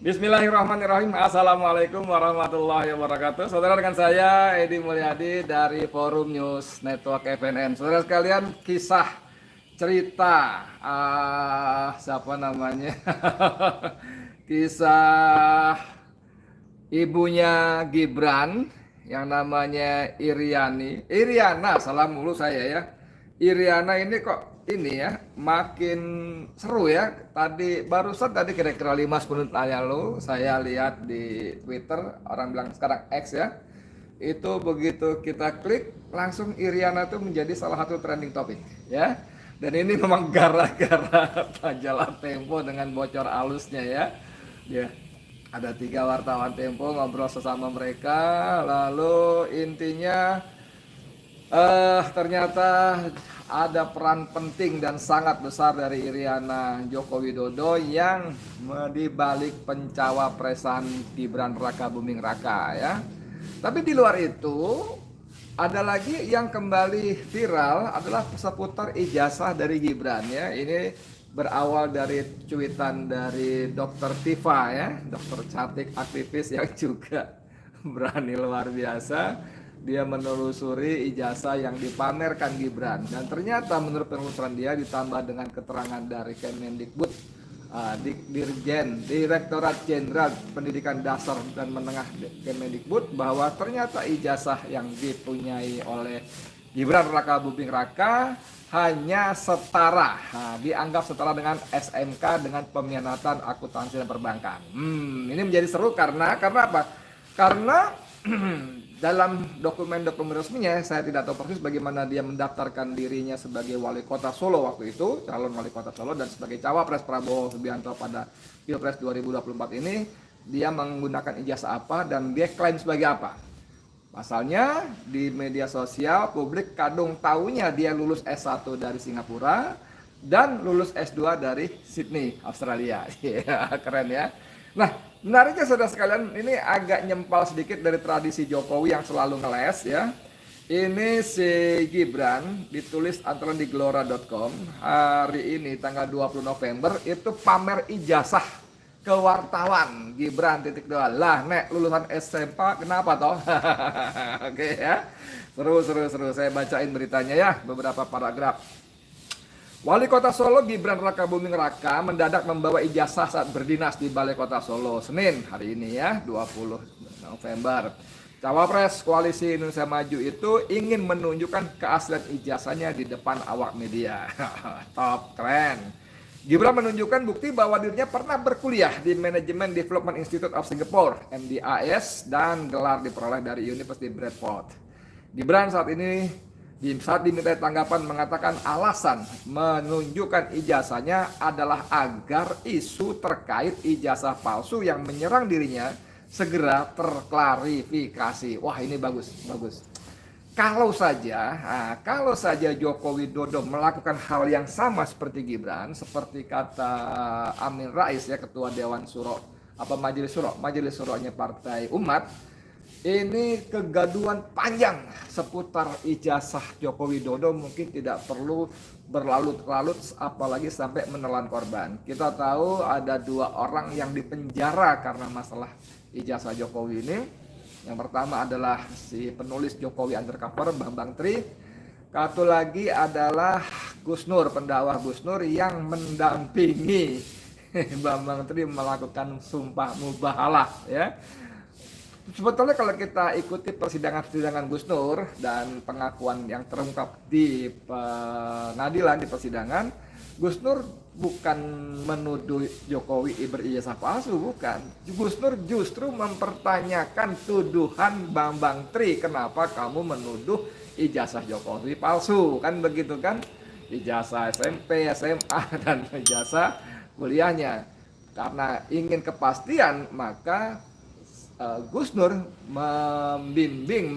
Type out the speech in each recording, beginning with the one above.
Bismillahirrahmanirrahim. Assalamualaikum warahmatullahi wabarakatuh. Saudara, dengan saya Edi Mulyadi dari Forum News Network FNN. Saudara sekalian, kisah cerita siapa namanya? Kisah ibunya Gibran yang namanya Iriana, salah mulu saya ya. Iriana ini kok ini ya makin seru ya. Tadi kira-kira 5 10 menit lalu saya lihat di Twitter, orang bilang sekarang X ya. Itu begitu kita klik langsung Iriana tuh menjadi salah satu trending topik ya. Dan ini memang gara-gara majalah Tempo dengan bocor alusnya ya. Ya, ada 3 wartawan Tempo ngobrol sesama mereka, lalu intinya ternyata ada peran penting dan sangat besar dari Iriana Joko Widodo yang di balik pencawapresan Gibran Raka Buming Raka ya. Tapi di luar itu ada lagi yang kembali viral adalah seputar ijazah dari Gibran ya. Ini berawal dari cuitan dari Dokter Tifa ya, dokter cantik aktivis yang juga berani luar biasa. Dia menelusuri ijazah yang dipamerkan Gibran, dan ternyata menurut penelusuran dia ditambah dengan keterangan dari Kemendikbud, Direktorat Jenderal Pendidikan Dasar dan Menengah Kemendikbud, bahwa ternyata ijazah yang dipunyai oleh Gibran Raka Buming Raka hanya setara, dianggap setara dengan SMK dengan pemianatan akuntansi dan perbankan. Ini menjadi seru karena apa? Karena dalam dokumen-dokumen resminya saya tidak tahu persis bagaimana dia mendaftarkan dirinya sebagai wali kota Solo waktu itu, calon wali kota Solo, dan sebagai cawapres Prabowo Subianto pada Pilpres 2024 ini dia menggunakan ijazah apa dan dia klaim sebagai apa. Pasalnya di media sosial publik kadung taunya dia lulus S1 dari Singapura dan lulus S2 dari Sydney, Australia. Ya, keren ya. Nah, menariknya saudara sekalian, ini agak nyempal sedikit dari tradisi Jokowi yang selalu ngeles ya. Ini si Gibran ditulis antara di gelora.com hari ini tanggal 20 November itu pamer ijazah ke wartawan. Gibran titik dua. Lah, nek lulusan SMP kenapa toh? Oke ya. Seru. Saya bacain beritanya ya, beberapa paragraf. Wali Kota Solo Gibran Raka Buming Raka mendadak membawa ijazah saat berdinas di Balai Kota Solo Senin hari ini ya 20 November. Cawapres Koalisi Indonesia Maju itu ingin menunjukkan keaslian ijazahnya di depan awak media. Top, keren. Gibran menunjukkan bukti bahwa dirinya pernah berkuliah di Management Development Institute of Singapore (MDIS) dan gelar diperoleh dari University Bradford. Gibran saat diminta tanggapan mengatakan alasan menunjukkan ijazahnya adalah agar isu terkait ijazah palsu yang menyerang dirinya segera terklarifikasi. Wah, ini bagus. Kalau saja Joko Widodo melakukan hal yang sama seperti Gibran, seperti kata Amin Rais ya, ketua Dewan Syuro Majelis Syuronya Partai Umat, ini kegaduhan panjang seputar ijazah Joko Widodo mungkin tidak perlu berlarut-larut apalagi sampai menelan korban. Kita tahu ada 2 orang yang dipenjara karena masalah ijazah Jokowi ini. Yang pertama adalah si penulis Jokowi Undercover Bambang Tri. Satu lagi adalah Gus Nur, pendakwah Gus Nur yang mendampingi Bambang Tri melakukan sumpah mubahalah ya. Sebetulnya kalau kita ikuti persidangan Gus Nur dan pengakuan yang terungkap di pengadilan, di persidangan, Gus Nur bukan menuduh Jokowi berijazah palsu, bukan. Gus Nur justru mempertanyakan tuduhan Bambang Tri, kenapa kamu menuduh ijazah Jokowi palsu, kan begitu kan? Ijazah SMP, SMA, dan ijazah kuliahnya. Karena ingin kepastian, maka Gus Nur membimbing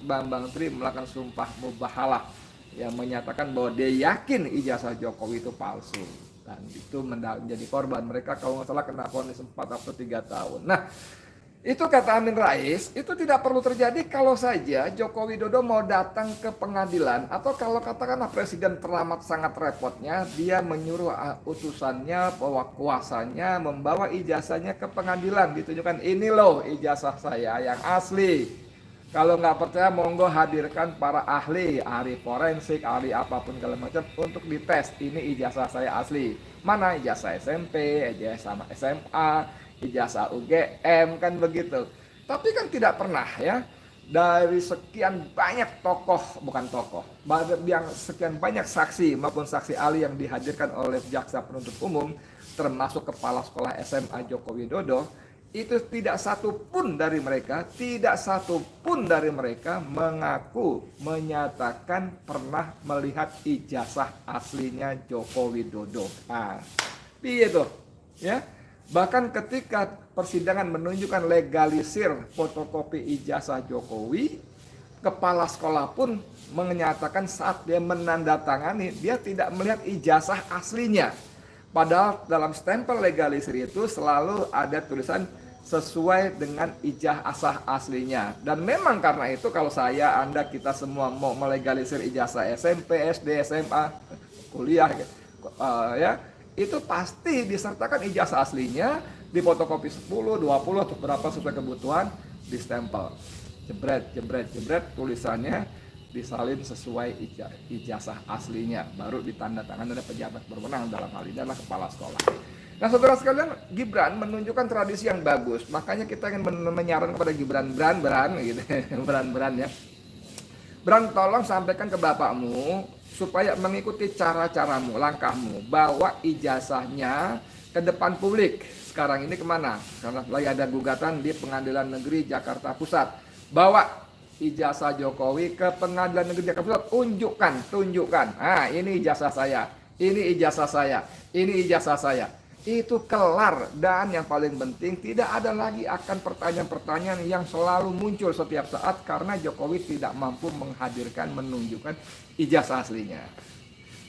Bambang Tri melakukan sumpah mubahalah yang menyatakan bahwa dia yakin ijazah Jokowi itu palsu, dan itu menjadi korban. Mereka kalau nggak salah kena vonis 4 atau 3 tahun. Nah, Itu kata Amin Rais, itu tidak perlu terjadi kalau saja Joko Widodo mau datang ke pengadilan, atau kalau katakanlah Presiden teramat sangat repotnya, dia menyuruh utusannya, bawa kuasanya, membawa ijazahnya ke pengadilan, ditunjukkan ini loh ijazah saya yang asli. Kalau nggak percaya, monggo hadirkan para ahli forensik, ahli apapun segala macam untuk dites. Ini ijazah saya asli. Mana ijazah SMP, ijazah SMA, ijazah UGM, kan begitu. Tapi kan tidak pernah ya, dari sekian banyak tokoh, bukan tokoh, yang sekian banyak saksi maupun saksi ahli yang dihadirkan oleh jaksa penuntut umum, termasuk kepala sekolah SMA Joko Widodo, itu tidak satu pun dari mereka mengaku, menyatakan pernah melihat ijazah aslinya Joko Widodo. Nah, itu ya. Bahkan ketika persidangan menunjukkan legalisir fotokopi ijazah Jokowi, kepala sekolah pun menyatakan saat dia menandatangani, dia tidak melihat ijazah aslinya. Padahal dalam stempel legalisir itu selalu ada tulisan sesuai dengan ijazah aslinya. Dan memang karena itu kalau saya, Anda, kita semua mau melegalisir ijazah SMP, SD, SMA, kuliah, ya, itu pasti disertakan ijazah aslinya, difotokopi 10, 20 atau berapa sesuai kebutuhan, di-stempel. Jebret, jebret, jebret, tulisannya disalin sesuai ijazah aslinya, baru ditandatangani oleh pejabat berwenang, dalam hal ini adalah kepala sekolah. Nah, saudara sekalian, Gibran menunjukkan tradisi yang bagus. Makanya kita ingin menyarankan kepada Gibran, Bran gitu. Bran ya. Bran, tolong sampaikan ke bapakmu supaya mengikuti cara-caramu, langkahmu, bawa ijazahnya ke depan publik. Sekarang ini kemana? Karena lagi ada gugatan di Pengadilan Negeri Jakarta Pusat. Bawa ijazah Jokowi ke Pengadilan Negeri Jakarta Pusat, tunjukkan. Ah, ini ijazah saya, ini ijazah saya, ini ijazah saya. Itu kelar. Dan yang paling penting, tidak ada lagi akan pertanyaan-pertanyaan yang selalu muncul setiap saat karena Jokowi tidak mampu menghadirkan, menunjukkan ijazah aslinya.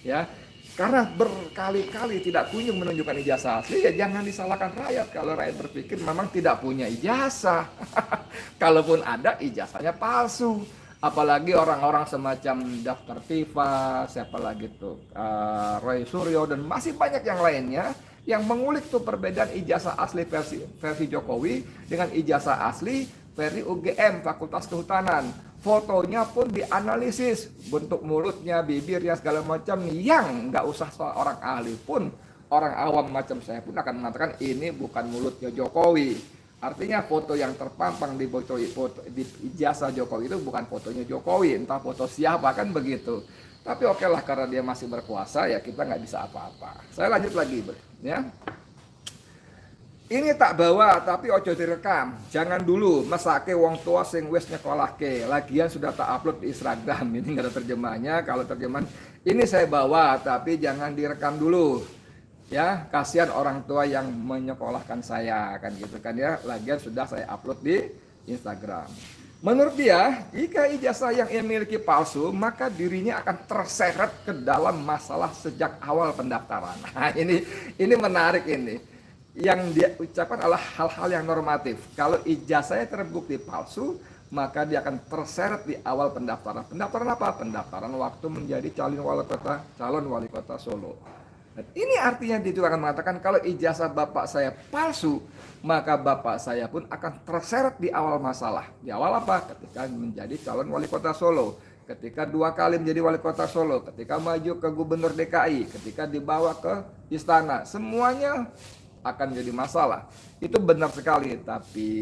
Ya, karena berkali-kali tidak kunjung menunjukkan ijazah asli, ya jangan disalahkan rakyat kalau rakyat berpikir memang tidak punya ijazah. Kalaupun ada, ijazahnya palsu. Apalagi orang-orang semacam Daftar Tifa, siapa lagi tuh, Roy Suryo, dan masih banyak yang lainnya yang mengulik tuh perbedaan ijazah asli versi Jokowi dengan ijazah asli versi UGM, Fakultas Kehutanan. Fotonya pun dianalisis, bentuk mulutnya, bibirnya, segala macam, yang nggak usah seorang ahli pun, orang awam macam saya pun akan mengatakan ini bukan mulutnya Jokowi. Artinya foto yang terpampang di ijazah Jokowi itu bukan fotonya Jokowi, entah foto siapa, kan begitu. Tapi oke lah, karena dia masih berkuasa, ya kita nggak bisa apa-apa. Saya lanjut lagi, ya. Ini tak bawa tapi ojo direkam. Jangan dulu mesake wong tua sing wis nyekolahke. Lagian sudah tak upload di Instagram. Ini nggak ada terjemahnya. Kalau terjemahan ini saya bawa tapi jangan direkam dulu. Ya, kasihan orang tua yang menyekolahkan saya, kan gitu kan ya. Lagian sudah saya upload di Instagram. Menurut dia, jika ijazah yang ia miliki palsu, maka dirinya akan terseret ke dalam masalah sejak awal pendaftaran. Nah, ini menarik ini. Yang dia ucapkan adalah hal-hal yang normatif. Kalau ijazahnya terbukti palsu, maka dia akan terseret di awal pendaftaran. Pendaftaran apa? Pendaftaran waktu menjadi calon wali kota Solo. Dan ini artinya dia juga akan mengatakan kalau ijazah bapak saya palsu, maka bapak saya pun akan terseret di awal masalah. Di awal apa? Ketika menjadi calon wali kota Solo, ketika 2 kali menjadi wali kota Solo, ketika maju ke gubernur DKI, ketika dibawa ke istana, semuanya akan jadi masalah. Itu benar sekali, tapi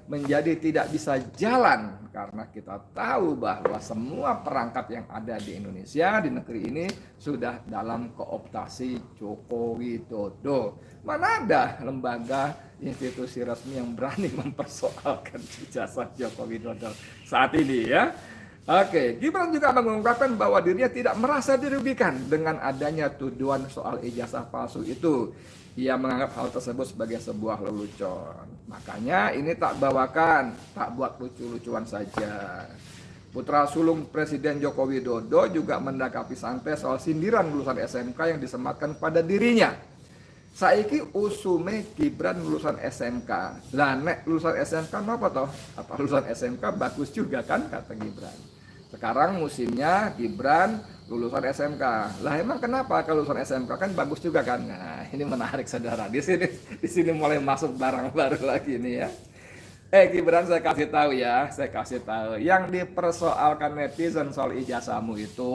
menjadi tidak bisa jalan karena kita tahu bahwa semua perangkat yang ada di Indonesia, di negeri ini sudah dalam kooptasi Joko Widodo. Mana ada lembaga institusi resmi yang berani mempersoalkan ijazah Joko Widodo saat ini, ya. Oke, Gibran juga mengungkapkan bahwa dirinya tidak merasa dirugikan dengan adanya tuduhan soal ijazah palsu itu. Ia menganggap hal tersebut sebagai sebuah lelucon. Makanya ini tak bawakan, tak buat lucu-lucuan saja. Putra sulung Presiden Joko Widodo juga mendakapi santai soal sindiran lulusan SMK yang disematkan pada dirinya. Saiki usume Gibran lulusan SMK. Lah nek lulusan SMK apa toh? Apa lulusan SMK bagus juga kan kata Gibran. Sekarang musimnya Gibran lulusan SMK. Lah emang kenapa kalau lulusan SMK kan bagus juga kan? Nah, ini menarik saudara. Di sini mulai masuk barang baru lagi nih ya. Gibran, saya kasih tahu ya, saya kasih tahu. Yang dipersoalkan netizen soal ijazahmu itu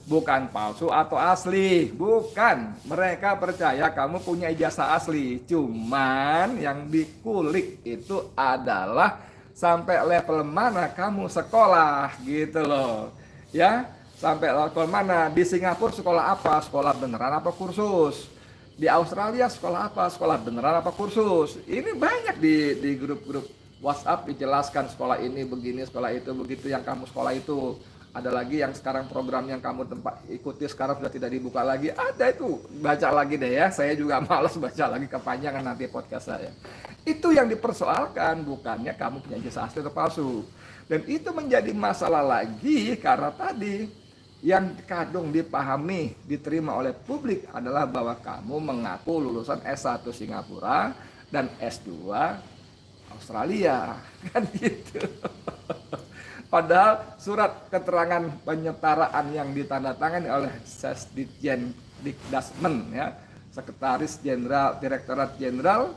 bukan palsu atau asli, bukan. Mereka percaya kamu punya ijazah asli. Cuman yang dikulik itu adalah sampai level mana kamu sekolah gitu loh. Ya, sampai level mana? Di Singapura sekolah apa? Sekolah beneran apa kursus? Di Australia sekolah apa? Sekolah beneran apa kursus? Ini banyak di grup-grup WhatsApp dijelaskan sekolah ini begini, sekolah itu begitu, yang kamu sekolah itu. Ada lagi yang sekarang program yang kamu ikuti sekarang sudah tidak dibuka lagi. Ada itu, baca lagi deh ya. Saya juga malas baca lagi, kepanjangan nanti podcast saya. Itu yang dipersoalkan, bukannya kamu punya ijazah asli atau palsu. Dan itu menjadi masalah lagi karena tadi yang kadung dipahami, diterima oleh publik adalah bahwa kamu mengaku lulusan S1 Singapura dan S2 Australia, kan gitu. Padahal surat keterangan penyetaraan yang ditandatangani oleh Sesditjen Dikdasmen ya, Sekretaris Jenderal Direktorat Jenderal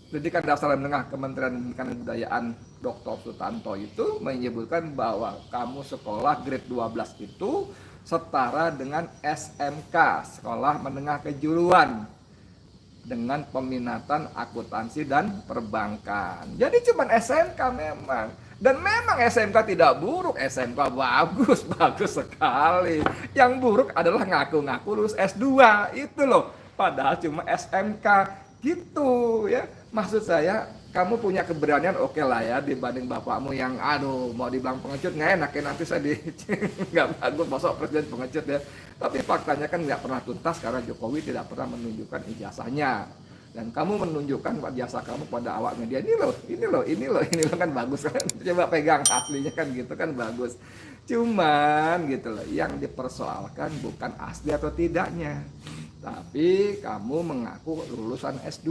Pendidikan Dasar dan Menengah Kementerian Pendidikan dan Kebudayaan Dr. Sutanto itu menyebutkan bahwa kamu sekolah grade 12 itu setara dengan SMK, Sekolah Menengah Kejuruan, dengan peminatan akuntansi dan perbankan. Jadi cuma SMK memang. Dan memang SMK tidak buruk, SMK bagus, bagus sekali. Yang buruk adalah ngaku-ngaku lulus S2, itu loh. Padahal cuma SMK gitu ya. Maksud saya, kamu punya keberanian oke lah ya, dibanding bapakmu yang mau dibilang pengecut nggak enak ya, nanti saya nggak bagus masuk presiden pengecut ya. Tapi faktanya kan nggak pernah tuntas karena Jokowi tidak pernah menunjukkan ijazahnya. Dan kamu menunjukkan ijazah kamu pada awak media, ini loh kan bagus kan. Coba pegang aslinya kan gitu kan bagus. Cuman gitu loh, yang dipersoalkan bukan asli atau tidaknya, tapi kamu mengaku lulusan S2.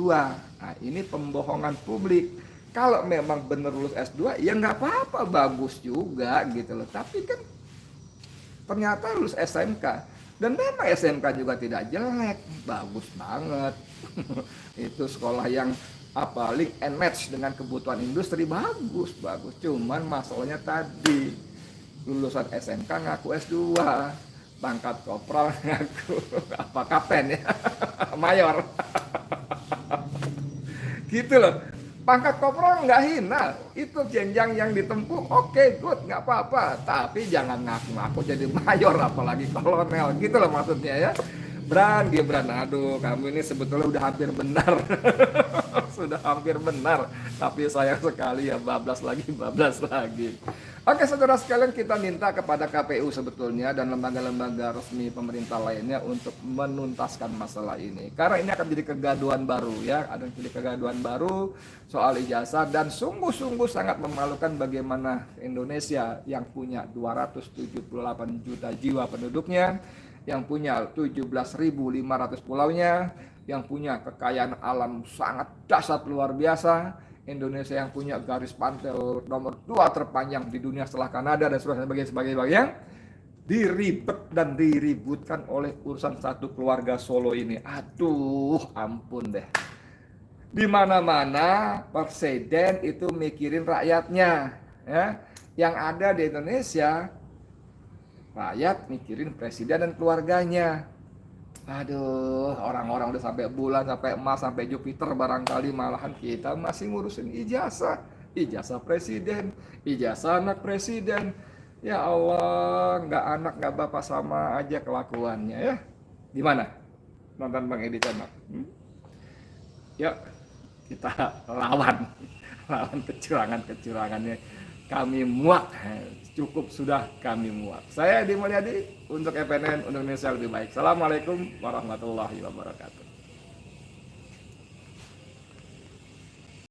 Nah, ini pembohongan publik. Kalau memang benar lulus S2, ya nggak apa-apa, bagus juga gitu loh. Tapi kan ternyata lulus SMK. Dan memang SMK juga tidak jelek, bagus banget. Itu sekolah yang link and match dengan kebutuhan industri, bagus. Cuman masalahnya tadi, lulusan SMK ngaku S2. Pangkat kopral ngaku apa kapten ya, mayor. Gitu loh. Pangkat kopral nggak hina, itu jenjang yang ditempuh, oke, good, nggak apa-apa. Tapi jangan ngaku-ngaku jadi mayor, apalagi kolonel, gitu loh maksudnya ya. Gibran, aduh, kamu ini sebetulnya udah hampir benar. Sudah hampir benar, tapi sayang sekali ya, bablas lagi. Oke saudara sekalian, kita minta kepada KPU sebetulnya dan lembaga-lembaga resmi pemerintah lainnya untuk menuntaskan masalah ini. Karena ini akan jadi kegaduhan baru ya, ada jadi kegaduhan baru soal ijazah, dan sungguh-sungguh sangat memalukan bagaimana Indonesia yang punya 278 juta jiwa penduduknya, yang punya 17.500 pulaunya, yang punya kekayaan alam sangat dahsyat luar biasa. Indonesia yang punya garis pantai nomor 2 terpanjang di dunia setelah Kanada dan sebagainya, diribet dan diributkan oleh urusan satu keluarga Solo ini. Aduh, ampun deh. Di mana-mana presiden itu mikirin rakyatnya, ya. Yang ada di Indonesia, rakyat mikirin presiden dan keluarganya. Aduh, orang-orang udah sampai bulan, sampai Mars, sampai Jupiter barangkali, malahan kita masih ngurusin ijazah presiden, ijazah anak presiden. Ya Allah, nggak anak nggak bapak sama aja kelakuannya ya. Gimana? Nonton Bang Edi Channel? Yuk, kita lawan kecurangannya. Kami muak. Cukup sudah kami muak. Saya Edi Mulyadi untuk FNN Indonesia Lebih Baik. Assalamualaikum warahmatullahi wabarakatuh.